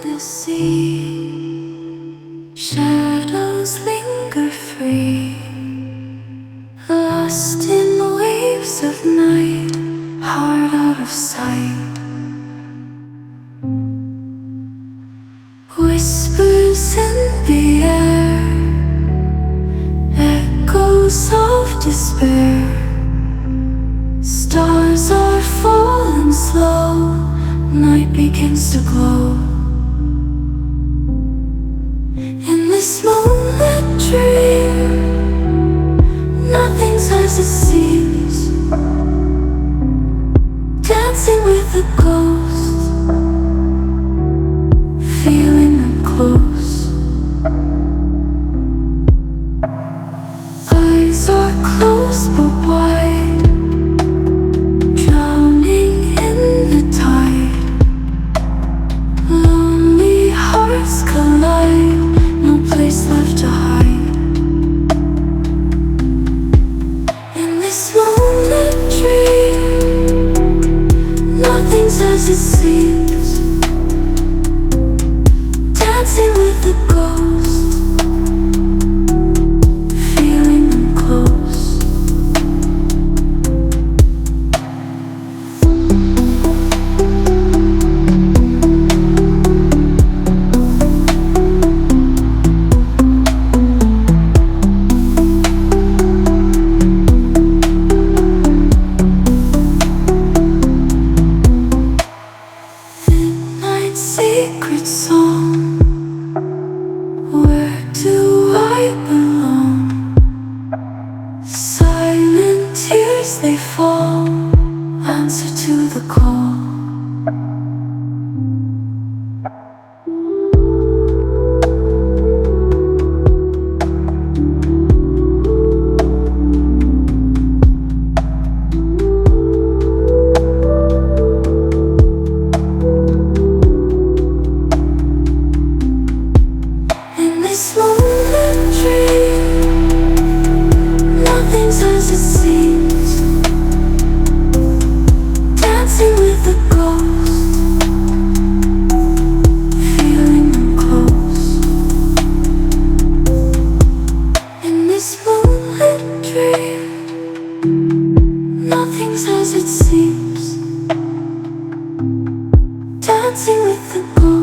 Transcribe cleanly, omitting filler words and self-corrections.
the sea. Shadows linger free, lost in the waves of night, heart out of sight. Whispers in the air, echoes of despair. Stars are falling slow, night begins to glow. In this moonlit dream, nothing's as it seems. Dancing with the ghosts, feeling them close. Eyes are closed but wide, drowning in the tide. Lonely hearts collide, no place left to hide. In this moonlit dream, nothing's as it seems. Dancing with the ghosts, feeling them close. Midnight secret song, where do I belong? Silent tears they fall, answer to the call. In this moonlit dream, nothing's as it seems. Dancing with the ghosts, feeling them close. In this moonlit dream, nothing's as it seems. Dancing with the ghosts.